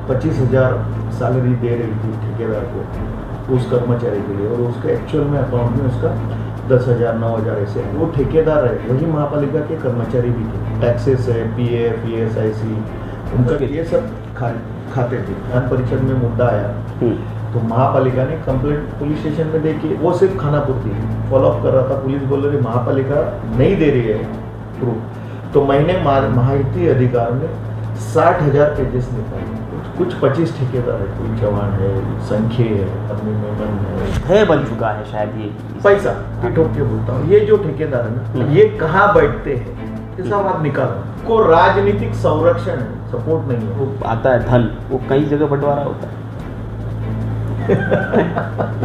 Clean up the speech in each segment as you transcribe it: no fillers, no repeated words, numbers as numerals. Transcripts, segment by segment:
25,000 salary दे रही थी ठेकेदार को उस कर्मचारी के लिए, और उसके एक्चुअल में अकाउंट में उसका 10,000 9,000 ऐसे है। वो ठेकेदार है, वही महापालिका के कर्मचारी भी थे। टैक्सेस है, PF ESIC उनका ये सब खाते थे। विधान परिषद में मुद्दा आया तो महापालिका ने कंप्लेंट पुलिस स्टेशन में देखी। वो सिर्फ खानापूर्ति फॉलोअप कर रहा था। पुलिस बोल रही महापालिका नहीं दे रही है प्रूफ। तो मैंने माहिती अधिकार में 60,000 पेजेस निकाले। कुछ 25 ठेकेदार है, कोई जवान है, संख्य है, अपनी मेमन है बन चुका है शायद ये पैसा ठोक के बोलता हूँ। ये जो ठेकेदार है ना, ये कहाँ बैठते हैं ये सब आप निकालो। को राजनीतिक संरक्षण है, सपोर्ट नहीं है। वो आता है धन, वो कई जगह बंटवारा होता है।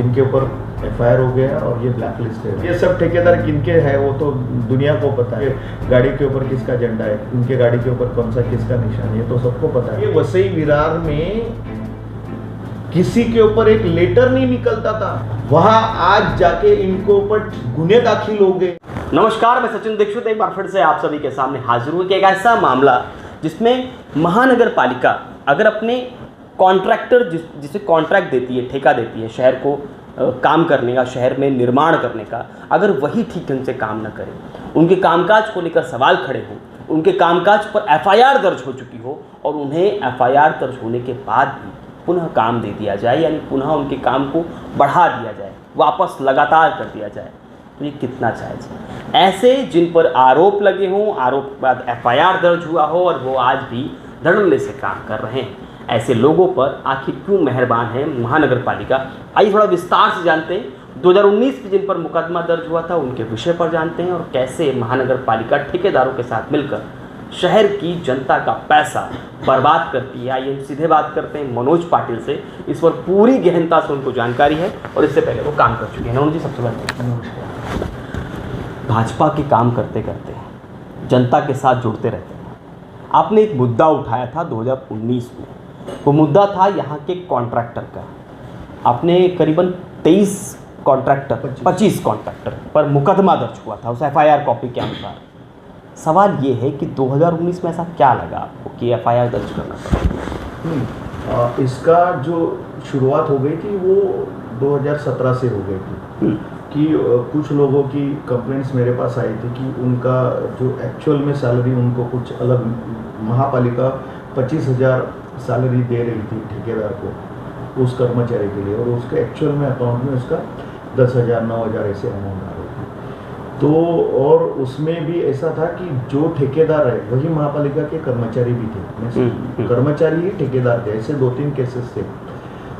इनके ऊपर FIR हो गया और ये ब्लैक लिस्ट है। ये सब ठेकेदार किनके हैं वो तो दुनिया को पता है। गाड़ी के ऊपर किसका झंडा है, इनके गाड़ी के ऊपर कौन सा किसका निशान है, ये तो सबको पता है। ये वसई विरार में किसी के ऊपर एक लेटर नहीं निकलता था, वहां आज जाके इनको ऊपर गुने दाखिल हो गए। नमस्कार, मैं सचिन दीक्षित एक बार फिर से आप सभी के सामने हाजिर हुए कि एक ऐसा मामला जिसमें महानगर पालिका अगर अपने कॉन्ट्रैक्टर जिसे कॉन्ट्रैक्ट देती है, ठेका देती है शहर को काम करने का, शहर में निर्माण करने का, अगर वही ठीक ढंग से काम न करे, उनके कामकाज को लेकर सवाल खड़े हों, उनके कामकाज पर FIR दर्ज हो चुकी हो और उन्हें FIR दर्ज होने के बाद भी पुनः काम दे दिया जाए, यानी पुनः उनके काम को बढ़ा दिया जाए, वापस लगातार कर दिया जाए, तो ये कितना जायज़ है। ऐसे जिन पर आरोप लगे हों, आरोप के बाद FIR दर्ज हुआ हो और वो आज भी धड़ल्ले से काम कर रहे हैं, ऐसे लोगों पर आखिर क्यों मेहरबान है महानगर पालिका, आइए थोड़ा विस्तार से जानते हैं। 2019 में जिन पर मुकदमा दर्ज हुआ था उनके विषय पर जानते हैं और कैसे महानगर पालिका ठेकेदारों के साथ मिलकर शहर की जनता का पैसा बर्बाद करती है। आइए सीधे बात करते हैं मनोज पाटिल से, इस पर पूरी गहनता से उनको जानकारी है और इससे पहले वो काम कर चुके हैं। मनोज जी, सबसे पहले भाजपा के काम करते करते जनता के साथ जुड़ते रहते हैं। आपने एक मुद्दा उठाया था 2019 में, वो मुद्दा था यहाँ के कॉन्ट्रैक्टर का। आपने करीबन 25 कॉन्ट्रैक्टर पर मुकदमा दर्ज हुआ था उस FIR कॉपी के अनुसार। सवाल ये है कि 2019 में ऐसा क्या लगा आपको कि FIR दर्ज करना पड़ा? इसका जो शुरुआत हो गई थी वो 2017 से हो गई थी कि कुछ लोगों की कंप्लेंट्स मेरे पास आई थी कि उनका जो एक्चुअल में सैलरी उनको कुछ अलग, महापालिका 25,000 सैलरी दे रही थी ठेकेदार को उस कर्मचारी के लिए, और उसके एक्चुअल में अकाउंट में उसका 10,000 9,000 ऐसे अमाउंट आ रही थी। तो और उसमें भी ऐसा था कि जो ठेकेदार है वही महापालिका के कर्मचारी भी थे, कर्मचारी ही ठेकेदार थे। ऐसे 2-3 केसेस थे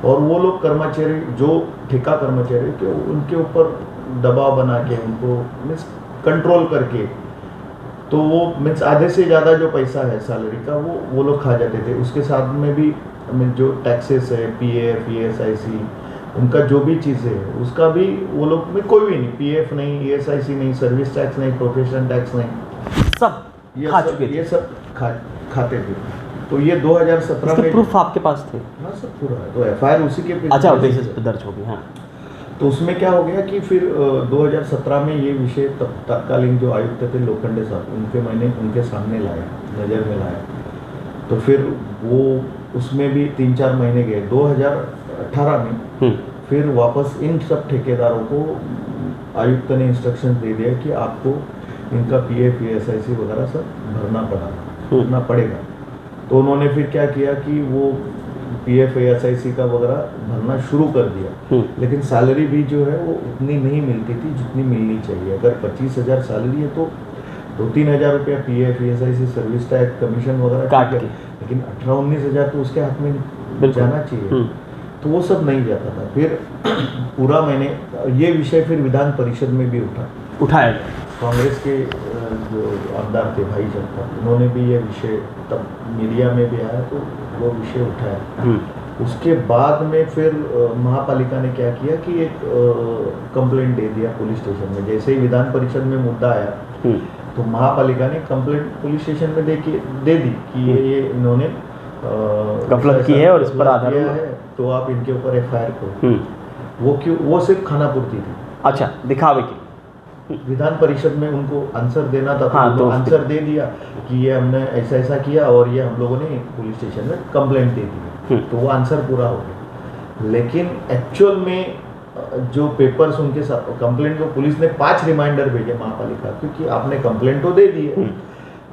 और वो लोग कर्मचारी जो ठेका कर्मचारी थे उनके ऊपर दबाव बना के उनको मीन्स कंट्रोल करके, तो वो मीन्स आधे से ज़्यादा जो पैसा है सैलरी का वो लोग खा जाते थे। उसके साथ में भी जो टैक्सेस है, PF ESIC उनका जो भी चीज़ें है उसका भी वो लोग में कोई भी नहीं, PF नहीं, ESIC नहीं, सर्विस टैक्स नहीं, प्रोफेशन टैक्स नहीं, सब खा चुके थे। ये सब खाते थे। तो ये 2017 में प्रूफ आपके पास थे? हाँ, सब पूरा है। तो FIR उसी के अच्छा बेसिस पे दर्ज हो गई। हाँ, तो उसमें क्या हो गया कि फिर 2017 में ये विषय तत्कालीन जो आयुक्त थे लोखंडे साहब मैंने उनके सामने लाया, नज़र में लाया। तो फिर वो उसमें भी 3-4 महीने गए। 2018 में फिर वापस इन सब ठेकेदारों को आयुक्त ने इंस्ट्रक्शन दे दिया कि आपको इनका PF ESIC वगैरह सब भरना पड़ेगा। तो उन्होंने फिर क्या किया कि वो PF ESIC का वगैरह भरना शुरू कर दिया, लेकिन सैलरी भी जो है वो उतनी नहीं मिलती थी जितनी मिलनी चाहिए। अगर 25,000 सैलरी है तो 2-3 हज़ार रुपया PF ESIC service tax commission वगैरह काट के, लेकिन 18-19 हज़ार तो उसके हाथ में जाना चाहिए। तो वो सब नहीं जाता था। फिर पूरा मैंने ये विषय फिर विधान परिषद में भी उठाया। कांग्रेस के जो आमदार थे भाई जनता, उन्होंने भी ये विषय तब मीडिया में भी आया तो वो विषय उठाया। उसके बाद में फिर महापालिका ने क्या किया कि एक कंप्लेंट दे दिया पुलिस स्टेशन में। जैसे ही विधान परिषद में मुद्दा आया तो महापालिका ने कंप्लेंट पुलिस स्टेशन में दे दी कि ये इन्होंने गफलत की है और इस पर आधार है, तो आप इनके ऊपर FIR करो। वो सिर्फ खानापूर्ति थी। अच्छा, दिखावे की। विधान परिषद में उनको आंसर देना था, तो आंसर दे दिया कि ये हमने ऐसा किया और ये हम लोगों ने पुलिस स्टेशन में कंप्लेंट दे दी। तो वो आंसर पूरा हो गया। लेकिन एक्चुअल में जो पेपर्स उनके साथ कंप्लेंट को पुलिस ने 5 रिमाइंडर भेजे महापालिका, क्योंकि आपने कंप्लेंट तो दे दी है,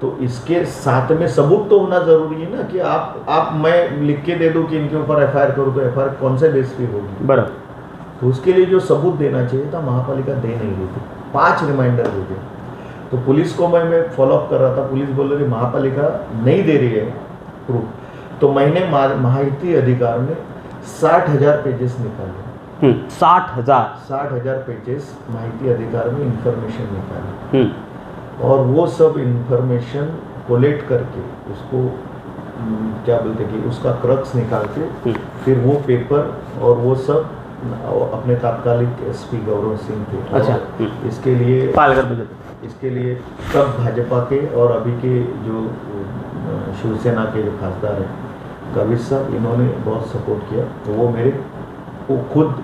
तो इसके साथ में सबूत तो होना जरूरी है ना कि आप मैं लिख के दे दूं कि इनके ऊपर एफआईआर करूं, तो एफआईआर कौन से बेस पे होगी? बराबर। तो उसके लिए जो सबूत देना चाहिए था महापालिका दे नहीं रही थी, 5 रिमाइंडर भेजे। तो पुलिस को मैं फॉलोअप कर रहा था, पुलिस बोल रही महापालिका नहीं दे रही है प्रूफ। तो मैंने माहिती अधिकार में 60,000 पेजेस निकाले। 60,000 पेजेस माहिती अधिकार में इंफॉर्मेशन निकाली, और वो सब इंफॉर्मेशन कोलेक्ट करके उसको क्या बोलते कि उसका क्रक्स निकाल के फिर वो पेपर और वो सब अपने तात्कालिक एसपी गौरव सिंह थे। अच्छा। इसके लिए पालघर, इसके लिए तब भाजपा के और अभी के जो शिवसेना के जो खासदार हैं कविश साहब, इन्होंने बहुत सपोर्ट किया। तो वो खुद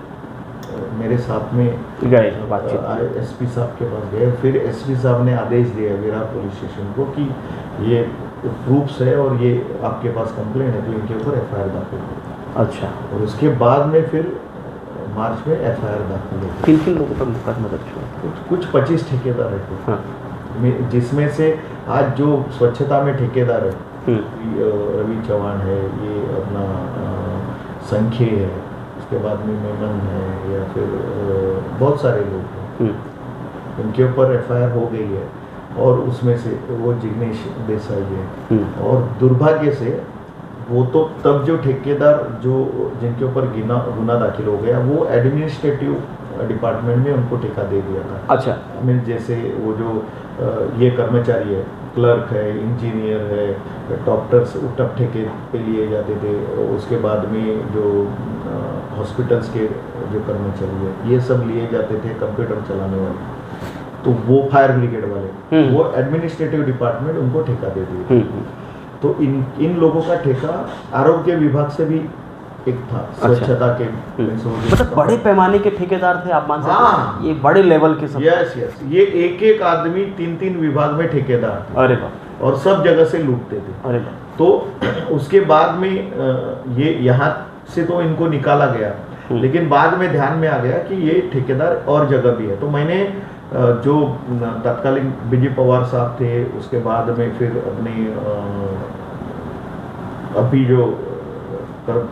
मेरे साथ में गए बातचीत, एसपी साहब के पास गए। फिर एसपी साहब ने आदेश दिया विरार पुलिस स्टेशन को कि ये प्रूफ्स है और ये आपके पास कंप्लेंट है, तो इनके ऊपर एफआईआर दाखिल करो। अच्छा। और उसके बाद में फिर मार्च में एफआईआर दाखिल हुई। किन लोगों पर मुकदमा दर्ज हुआ? कुछ 25 ठेकेदार है, हाँ। जिसमें से आज जो स्वच्छता में ठेकेदार है रवि चौहान है, ये अपना संख्य है, उसके बाद में मेमन है, या फिर बहुत सारे लोग हैं, उनके ऊपर एफआईआर हो गई है। और उसमें से वो जिग्नेश देसाई है। और दुर्भाग्य से वो तो तब जो ठेकेदार जो जिनके ऊपर गुना दाखिल हो गया, वो एडमिनिस्ट्रेटिव डिपार्टमेंट में उनको ठेका दे दिया था। अच्छा। मीन जैसे वो जो ये कर्मचारी है, क्लर्क है, इंजीनियर है, डॉक्टर्स तब ठेके पे लिए जाते थे। उसके बाद में जो हॉस्पिटल्स के जो कर्मचारी है, ये सब लिए जाते थे, कंप्यूटर चलाने वाले। तो वो फायर ब्रिगेड वाले, वो एडमिनिस्ट्रेटिव डिपार्टमेंट उनको ठेका दे दिए। तो इन लोगों का ठेका आरोग्य विभाग से भी एक था, स्वच्छता के। मतलब बड़े पैमाने के ठेकेदार थे आप मान सकते हैं? हाँ, ये बड़े लेवल के सब। यस, ये एक आदमी 3 विभाग में ठेकेदार थे। अरे बाप। और सब जगह से लूटते थे। अरे बाप। तो उसके बाद में ये यहाँ से तो इनको निकाला गया, लेकिन बाद में ध्यान में आ गया कि ये ठेकेदार और जगह भी है। तो मैंने जो तत्कालीन बीजी पवार साहब थे, उसके बाद में फिर अपने अभी जो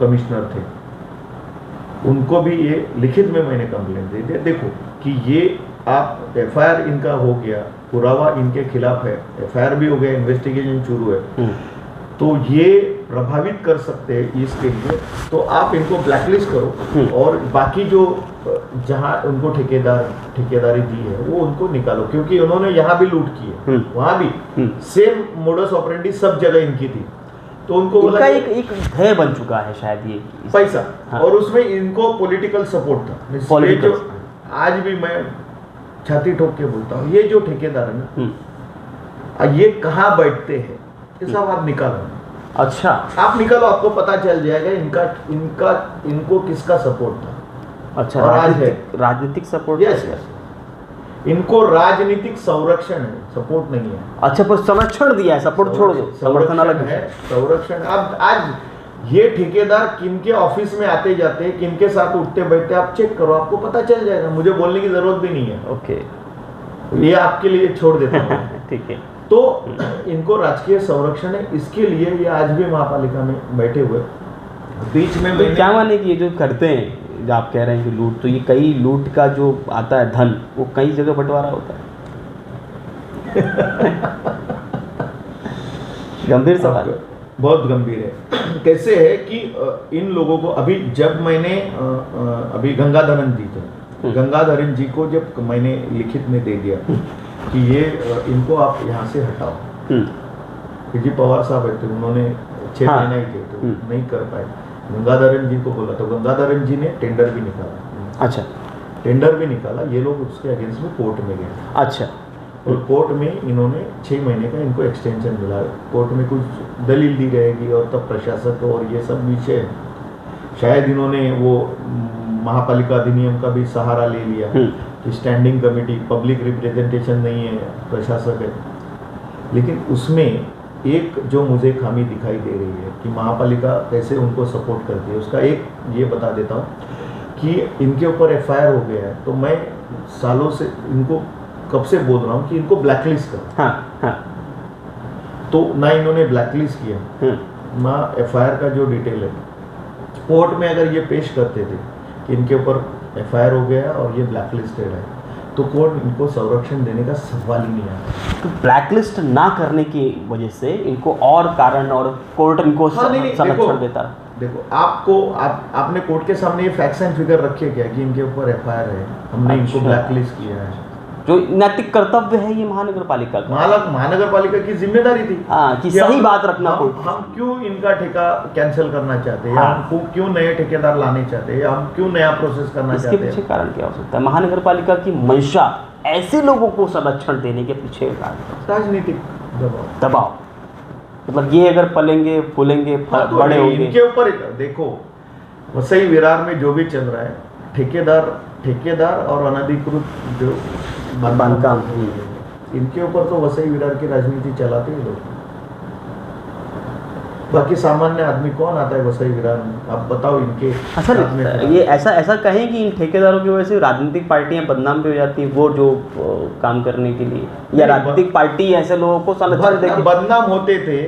कमिश्नर थे, उनको भी ये लिखित में मैंने कंप्लेंट दे दिया, देखो कि ये आप एफआईआर इनका हो गया, पुरावा इनके खिलाफ है, एफआईआर भी हो गया, इन्वेस्टिगेशन शुरू है, तो ये प्रभावित कर सकते हैं इसके लिए, तो आप इनको ब्लैकलिस्ट करो और बाकी जो जहां उनको ठेकेदारी दी है वो उनको निकालो, क्योंकि उन्होंने यहाँ भी लूट की है, वहां भी सेम मोडस ऑपरेंडी सब जगह इनकी थी। तो उनको बोला एक भय बन चुका है शायद ये पैसा। हाँ। और उसमें इनको पॉलिटिकल सपोर्ट था। ये जो आज भी मैं छाती ठोक के बोलता हूँ, ये जो ठेकेदार है ना, ये कहाँ बैठते हैं ये सब आप निकालो। अच्छा, आप निकालो, आपको पता चल जाएगा इनको किसका सपोर्ट था। अच्छा, और आज है राजनीतिक सपोर्ट। यस, इनको राजनीतिक संरक्षण है, सपोर्ट नहीं है। अच्छा, पर संरक्षण दिया है, सपोर्ट छोड़ दो, समर्थन अलग है, संरक्षण। अब आज ये ठेकेदार किनके ऑफिस में आते जाते, किनके साथ उठते बैठते, आप चेक करो, आपको पता चल जाएगा, मुझे बोलने की जरूरत भी नहीं है। ओके, ये आपके लिए छोड़ देता हूँ। ठीक है। तो इनको राजकीय संरक्षण है, इसके लिए ये आज भी महापालिका में बैठे हुए। बीच में तो क्या माने कि ये जो करते हैं, जो आप कह रहे हैं कि लूट, तो ये कई लूट का जो आता है धन, वो कई जगह बंटवारा होता है। गंभीर सवाल, बहुत गंभीर है। कैसे है कि इन लोगों को अभी जब मैंने अभी गंगाधरन जी थे, गंगाधरन जी को जब मैंने लिखित में दे दिया कि ये इनको आप यहाँ से हटाओ, जी पवार साहब थे, उन्होंने 6 महीना ही थे, तो नहीं कर पाए। गंगाधरन जी को बोला, तो गंगाधरन जी ने टेंडर भी निकाला। अच्छा, टेंडर भी निकाला, ये लोग उसके अगेंस्ट में कोर्ट में गए। अच्छा, और कोर्ट में इन्होंने 6 महीने का इनको एक्सटेंशन मिला। कोर्ट में कुछ दलील दी जाएगी और तब प्रशासक और ये सब विषय, शायद इन्होंने वो महापालिका अधिनियम का भी सहारा ले लिया कि स्टैंडिंग कमेटी, पब्लिक रिप्रेजेंटेशन नहीं है, प्रशासक है। लेकिन उसमें एक जो मुझे खामी दिखाई दे रही है कि महापालिका कैसे उनको सपोर्ट करती है, उसका एक ये बता देता हूँ कि इनके ऊपर एफआईआर हो गया है, तो मैं सालों से इनको कब से बोल रहा हूँ कि इनको ब्लैकलिस्ट करो। हाँ। तो ना इन्होंने ब्लैकलिस्ट किया, ना एफआईआर का जो डिटेल है कोर्ट में अगर ये पेश करते थे कि इनके ऊपर एफआईआर हो गया और ये ब्लैकलिस्टेड है, तो कोर्ट इनको संरक्षण देने का सवाल ही नहीं आता। तो ब्लैकलिस्ट ना करने की वजह से इनको और कारण और कोर्ट इनको संरक्षण देता। देखो आपने कोर्ट के सामने ये फैक्ट्स एंड फिगर रखे क्या कि इनके ऊपर एफआईआर है, हमने इनको ब्लैकलिस्ट किया है। जो नैतिक कर्तव्य है ये महानगर पालिका का, महानगर पालिका की जिम्मेदारी थी कि सही बात रखना। हम क्यों इनका ठेका कैंसिल करना चाहते हैं, हम क्यों नए ठेकेदार लाने चाहते हैं, हम क्यों नया प्रोसेस करना चाहते हैं, इसके पीछे कारण क्या हो सकता है? महानगर पालिका की मंशा ऐसे लोगों को संरक्षण देने के पीछे राजनीतिक दबाव, मतलब ये अगर पलेंगे फूलेंगे बड़े होंगे। इनके ऊपर देखो वसई विरार में जो भी चल रहा है, ठेकेदार और अनधिकृत जो बांधकाम, इनके ऊपर तो वसई विरार की राजनीति चलाते हैं लोग। बाकी सामान्य आदमी कौन आता है वसई विरार में, आप बताओ इनके। अच्छा, ये ऐसा कहें कि इन ठेकेदारों की वजह से राजनीतिक पार्टियां बदनाम भी हो जाती हैं, वो जो काम करने के लिए, या राजनीतिक पार्टी ऐसे लोगों को संरक्षण देके बदनाम होते थे।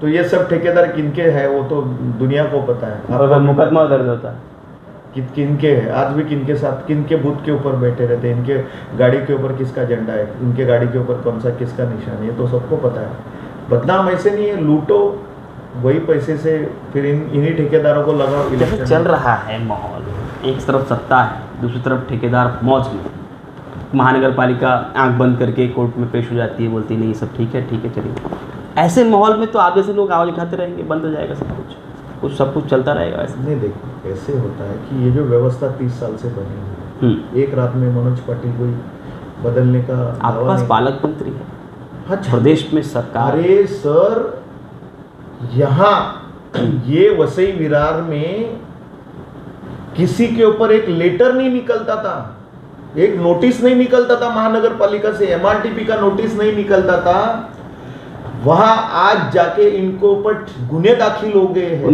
तो ये सब ठेकेदार किनके हैं वो तो दुनिया को पता है। मुकदमा दर्ज होता है किनके है, आज भी किनके साथ किनके बूथ के ऊपर बैठे रहते हैं, इनके गाड़ी के ऊपर किसका झंडा है, इनके गाड़ी के ऊपर कौन सा किसका निशान है, ये तो सबको पता है। बदनाम ऐसे नहीं है, लूटो वही पैसे से फिर इन्हीं ठेकेदारों को लगाओ। जैसे चल रहा है माहौल, एक तरफ सत्ता है, दूसरी तरफ ठेकेदार मौज में, महानगर पालिका आंख बंद करके कोर्ट में पेश हो जाती है, बोलती नहीं सब ठीक है चलिए। ऐसे माहौल में तो आप जैसे लोग आवाज उठाते रहेंगे, बंद हो जाएगा सब कुछ चलता रहेगा। ऐसे नहीं, देखो ऐसे होता है कि ये जो व्यवस्था 30 साल से बनी हुई है, एक रात में मनोज पाटिल को बदलने का आपके पास पालक मंत्री है। हाँ, प्रदेश में सरकार। अरे सर, यहाँ ये वसई विरार में किसी के ऊपर एक लेटर नहीं निकलता था, एक नोटिस नहीं निकलता था महानगर पालिका से, एमआरटीपी का नोटिस नहीं निकलता था। वहां आज जाके इनको ऊपर गुने दाखिल हो गए हैं।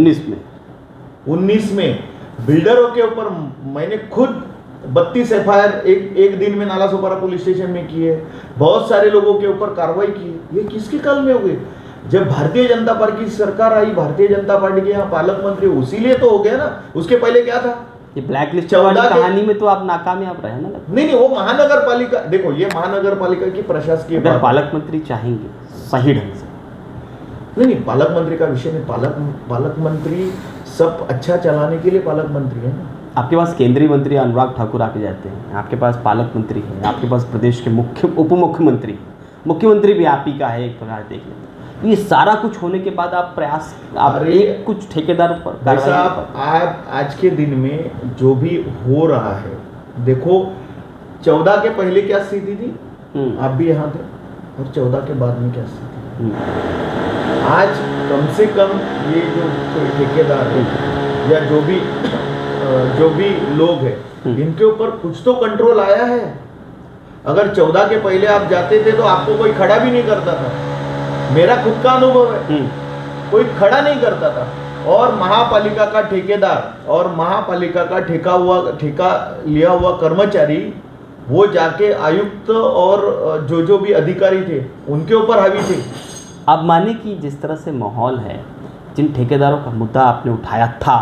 19 में बिल्डरों के ऊपर मैंने खुद 32 एफआईआर एक दिन में नाला सोपारा पुलिस स्टेशन में की है। बहुत सारे लोगों के ऊपर कार्रवाई की। ये किसके काल में हो गए? जब भारतीय जनता पार्टी की सरकार आई, भारतीय जनता पार्टी के यहाँ पालक मंत्री, उसीलिए तो हो गया ना। उसके पहले क्या था? ये ब्लैक लिस्ट वाली कहानी में तो आप नाकामयाब रहे ना। नहीं, वो महानगर पालिका, देखो ये महानगर पालिका की प्रशासकीय, पालक मंत्री चाहेंगे सही ढंग से, नहीं पालक मंत्री का विषय नहीं। पालक मंत्री सब अच्छा चलाने के लिए पालक मंत्री है ना। आपके पास केंद्रीय मंत्री अनुराग ठाकुर आके जाते हैं, आपके पास पालक मंत्री है, आपके पास प्रदेश के उप मुख्यमंत्री भी आप ही का है एक प्रकार देख लें। ये सारा कुछ होने के बाद आप एक कुछ ठेकेदार पर आप आज के दिन में जो भी हो रहा है, देखो 14 के पहले क्या स्थिति थी, आप भी यहाँ थे, और 14 के बाद में क्या स्थिति थी। आज कम से कम ये जो ठेकेदार है या जो भी लोग हैं, इनके ऊपर कुछ तो कंट्रोल आया है। अगर 14 के पहले आप जाते थे तो आपको कोई खड़ा भी नहीं करता था। मेरा खुद का अनुभव है, कोई खड़ा नहीं करता था। और महापालिका का ठेकेदार और महापालिका का ठेका लिया हुआ कर्मचारी वो जाके आयुक्त और जो भी अधिकारी थे उनके ऊपर हावी थे। आप माने कि जिस तरह से माहौल है, जिन ठेकेदारों का मुद्दा आपने उठाया था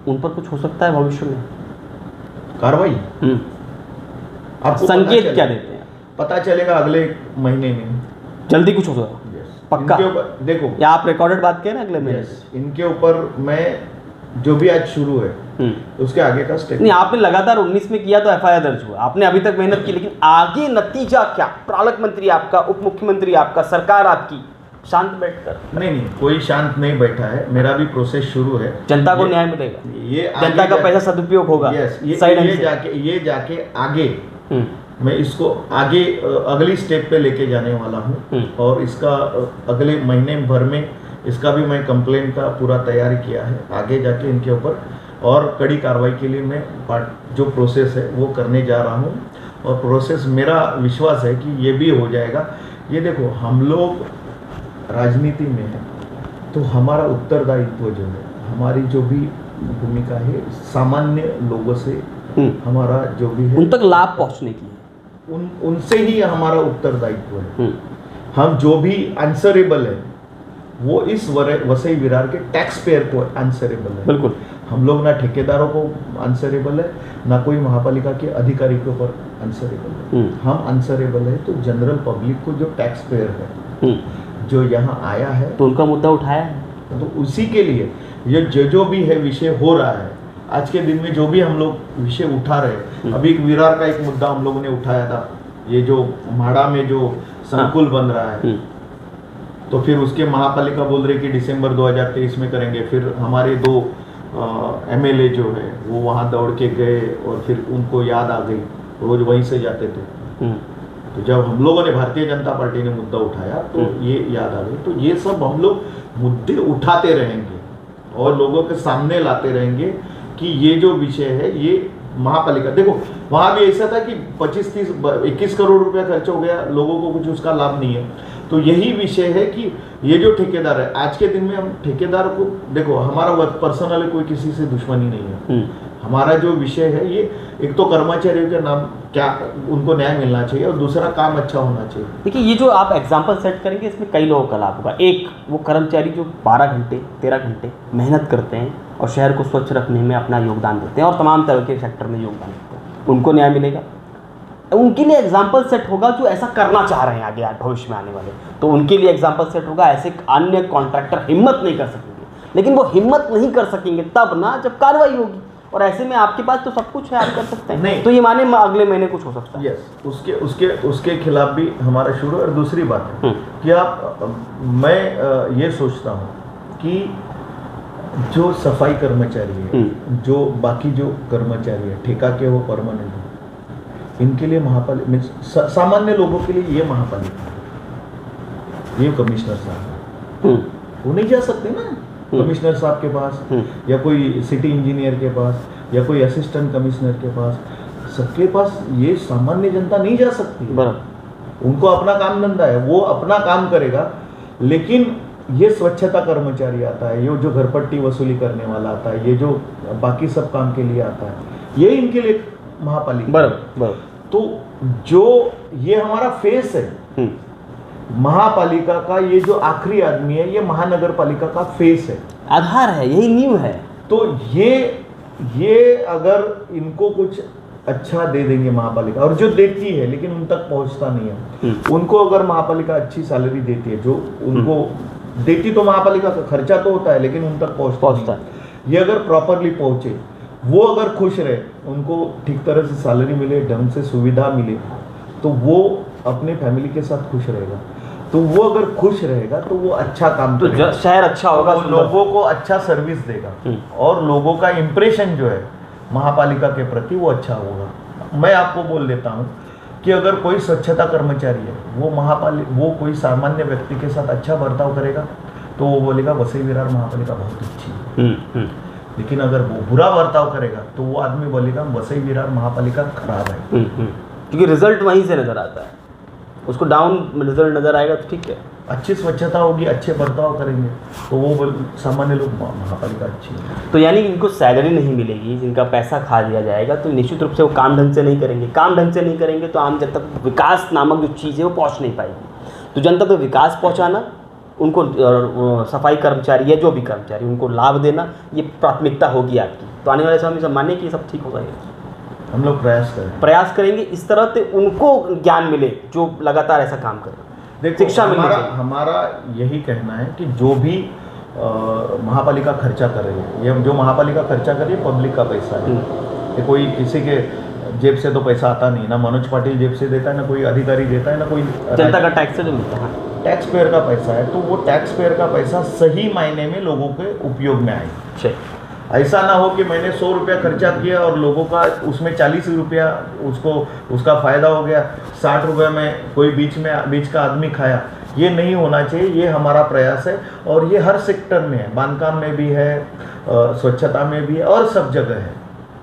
उन पर कुछ हो सकता है भविष्य में कार्रवाई? आपको संकेत क्या देते हैं? पता चलेगा अगले महीने में, जल्दी कुछ होगा पक्का। देखो, या आप रिकॉर्डेड बात करें अगले महीने? इनके ऊपर मैं जो भी आज शुरू है उसके आगे का स्टेप नहीं। आपने लगातार 19 में किया तो एफआईआर दर्ज हुआ, आपने अभी तक मेहनत की, लेकिन आगे नतीजा क्या? पालक मंत्री आपका, उप मुख्यमंत्री आपका, सरकार आपकी शांत बैठकर? नहीं, कोई शांत नहीं बैठा है। मेरा भी प्रोसेस शुरू है। जनता को न्याय मिलेगा, ये जनता का पैसा सदुपयोग होगा। ये जाके आगे मैं इसको आगे अगली स्टेप पे लेके जाने वाला हूँ। और इसका अगले महीने भर में इसका भी मैं कंप्लेंट का पूरा तैयारी किया है। आगे जाके इनके ऊपर और कड़ी कार्रवाई के लिए मैं जो प्रोसेस है वो करने जा रहा हूँ। और प्रोसेस मेरा विश्वास है कि ये भी हो जाएगा। ये देखो, हम लोग राजनीति में है तो हमारा उत्तरदायित्व जो है, हमारी जो भी भूमिका है सामान्य लोगों से हमारा जो भी है उन तक लाभ पहुंचने की है। उनसे ही हमारा उत्तरदायित्व है। हम जो भी आंसरेबल है वो इस वसई विरार के टैक्स पेयर को आंसरेबल है। बिल्कुल, हम लोग ना ठेकेदारों को आंसरेबल है, ना कोई महापालिका के अधिकारी के ऊपर आंसरेबल है। हम आंसरेबल है तो जनरल पब्लिक को जो टैक्स पेयर है जो यहाँ आया है तो उनका मुद्दा उठाया है, तो उसी के लिए ये जो भी है विषय हो रहा है। आज के दिन में जो भी हम लोग विषय उठा रहे हैं, अभी विरार का एक मुद्दा हम लोगों ने उठाया था, ये जो म्हाडा में जो संकुल बन रहा है, तो फिर उसके महापालिका बोल रहे कि दिसंबर 2023 में करेंगे। फिर हमारे 2 एमएलए जो है वो वहाँ दौड़ के गए और फिर उनको याद आ गई, रोज वहीं से जाते थे। तो जब हम लोगों ने, भारतीय जनता पार्टी ने मुद्दा उठाया तो ये याद आ गई। तो ये सब हम लोग मुद्दे उठाते रहेंगे और लोगों के सामने लाते रहेंगे कि ये जो विषय है ये महापालिका, देखो वहाँ भी ऐसा था कि 21 करोड़ रुपया खर्च हो गया, लोगों को कुछ उसका लाभ नहीं है। तो यही विषय है कि ये जो ठेकेदार है, आज के दिन में हम ठेकेदार को, देखो हमारा पर्सनली कोई किसी से दुश्मनी नहीं है। हमारा जो विषय है ये एक तो कर्मचारियों के नाम क्या उनको न्याय मिलना चाहिए और दूसरा काम अच्छा होना चाहिए। देखिए ये जो आप एग्जाम्पल सेट करेंगे इसमें कई लोगों का लाभ होगा। एक वो कर्मचारी जो 12 घंटे 13 घंटे मेहनत करते हैं और शहर को स्वच्छ रखने में अपना योगदान देते हैं और तमाम तरह के सेक्टर में योगदान देते हैं, उनको न्याय मिलेगा। उनके लिए एग्जाम्पल सेट होगा जो ऐसा करना चाह रहे हैं आगे भविष्य में आने वाले, तो उनके लिए एग्जाम्पल सेट होगा। ऐसे अन्य कॉन्ट्रैक्टर हिम्मत नहीं कर सकेंगे, लेकिन वो हिम्मत नहीं कर सकेंगे तब ना जब कार्रवाई होगी, और ऐसे में आपके पास तो सब कुछ है, आप कर सकते हैं। नहीं तो ये माने अगले महीने कुछ हो सकता है। यस, उसके खिलाफ भी हमारा शुरू। और दूसरी बात है कि मैं ये सोचता हूँ कि जो सफाई कर्मचारी है, जो बाकी जो कर्मचारी है, ठेका के हो परमानेंट हो, इनके लिए महापालिका, सामान्य लोगों के लिए ये महापालिका, ये कमिश्नर साहब वो नहीं जा सकते ना कमिश्नर साहब के पास या कोई सिटी इंजीनियर के पास या कोई असिस्टेंट कमिश्नर के पास, सबके पास ये सामान्य जनता नहीं जा सकती। बराबर, उनको अपना काम धंधा है, वो अपना काम करेगा। लेकिन ये स्वच्छता कर्मचारी आता है, ये जो घरपट्टी वसूली करने वाला आता है, ये जो बाकी सब काम के लिए आता है, ये इनके लिए महापालिका। बराबर। तो जो ये हमारा फेस है महापालिका का, ये जो आखिरी आदमी है ये महानगर पालिका का फेस है, आधार है, यही नींव है। तो ये अगर इनको कुछ अच्छा दे देंगे महापालिका, और जो देती है लेकिन उन तक पहुंचता नहीं है, उनको अगर महापालिका अच्छी सैलरी देती है, जो उनको देती, तो महापालिका का खर्चा तो होता है लेकिन उन तक पहुंचता है। ये अगर प्रॉपरली पहुंचे, वो अगर खुश रहे, उनको ठीक तरह से सैलरी मिले, ढंग से सुविधा मिले, तो वो अपने फैमिली के साथ खुश रहेगा। तो वो अगर खुश रहेगा तो वो अच्छा काम तो करेगा, शहर अच्छा होगा, लोगों को अच्छा सर्विस देगा और लोगों का इंप्रेशन जो है महापालिका के प्रति वो अच्छा होगा। मैं आपको बोल देता हूँ कि अगर कोई स्वच्छता कर्मचारी है, वो कोई सामान्य व्यक्ति के साथ अच्छा बर्ताव करेगा तो वो बोलेगा वसई विरार महापालिका बहुत अच्छी है। लेकिन अगर वो बुरा बर्ताव करेगा तो वो आदमी बोलेगा वसई विरार महापालिका खराब है। क्योंकि रिजल्ट वहीं से नजर आता है, उसको डाउन रिजल्ट नजर आएगा तो ठीक है। अच्छी स्वच्छता होगी, अच्छे बर्ताव करेंगे तो वो सामान्य लोग महापालिका अच्छी है। तो यानी इनको सैलरी नहीं मिलेगी, जिनका पैसा खा दिया जाएगा, तो निश्चित रूप से वो काम ढंग से नहीं करेंगे। काम ढंग से नहीं करेंगे तो आम जनता तक विकास नामक जो चीज़ है वो पहुँच नहीं पाएगी। तो जनता तक विकास पहुँचाना, उनको सफाई कर्मचारी या जो भी कर्मचारी, उनको लाभ देना, ये प्राथमिकता होगी आपकी। तो आने वाले समय में सब माने कि सब ठीक हो जाएगा। हम लोग प्रयास करेंगे इस तरह से उनको ज्ञान मिले जो लगातार ऐसा काम करे। देखो, शिक्षा हमारा यही कहना है कि जो भी महापालिका खर्चा कर रही है, ये जो महापालिका खर्चा कर रही है पब्लिक का पैसा है। ये कोई किसी के जेब से तो पैसा आता नहीं, ना मनोज पाटिल जेब से देता है, ना कोई अधिकारी देता है, ना कोई जनता का टैक्स से जो मिलता है, टैक्स पेयर का पैसा है। तो वो टैक्स पेयर का पैसा सही मायने में लोगों के उपयोग में आए। ऐसा ना हो कि मैंने 100 रुपया खर्चा किया और लोगों का उसमें 40 रुपया उसका फ़ायदा हो गया, 60 रुपये में कोई बीच का आदमी खाया। ये नहीं होना चाहिए। ये हमारा प्रयास है और ये हर सेक्टर में है, बांधकाम में भी है, स्वच्छता में भी है और सब जगह है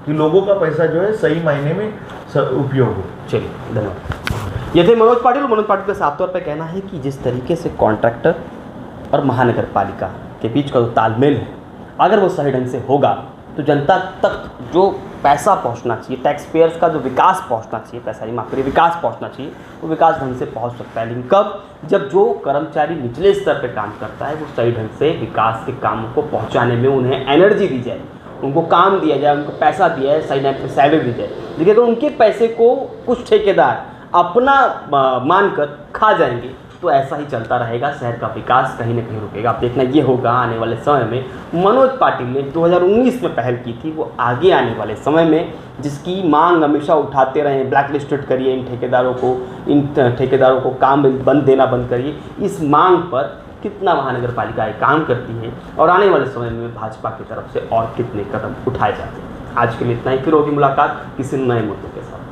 कि लोगों का पैसा जो है सही मायने में उपयोग हो। चलिए, धन्यवाद। ये थे मनोज पाटिल। मनोज पाटिल का साफ तौर पर कहना है कि जिस तरीके से कॉन्ट्रैक्टर और महानगर पालिका के बीच का जो तालमेल है, अगर वो सही ढंग से होगा तो जनता तक जो पैसा पहुंचना चाहिए, टैक्स पेयर्स का जो विकास पहुंचना चाहिए, पैसा नहीं माफ करिए, विकास पहुंचना चाहिए, वो विकास ढंग से पहुंच सकता है। लेकिन कब? जब जो कर्मचारी निचले स्तर पर काम करता है वो सही ढंग से विकास के कामों को पहुंचाने में उन्हें एनर्जी दी जाए, उनको काम दिया जाए, उनको पैसा दिया जाए, सही टाइम पर सैलरी दी जाए। देखिए अगर उनके पैसे को कुछ ठेकेदार अपना मानकर खा जाएंगे तो ऐसा ही चलता रहेगा, शहर का विकास कहीं ना कहीं रुकेगा। आप देखना ये होगा आने वाले समय में। मनोज पाटिल ने 2019 में पहल की थी, वो आगे आने वाले समय में जिसकी मांग हमेशा उठाते रहे, ब्लैक लिस्टेड करिए इन ठेकेदारों को काम देना बंद करिए, इस मांग पर कितना महानगर पालिका काम करती है और आने वाले समय में भाजपा की तरफ से और कितने कदम उठाए जाते हैं। आज के लिए इतना ही, फिर होगी मुलाकात किसी नए मुद्दों के साथ।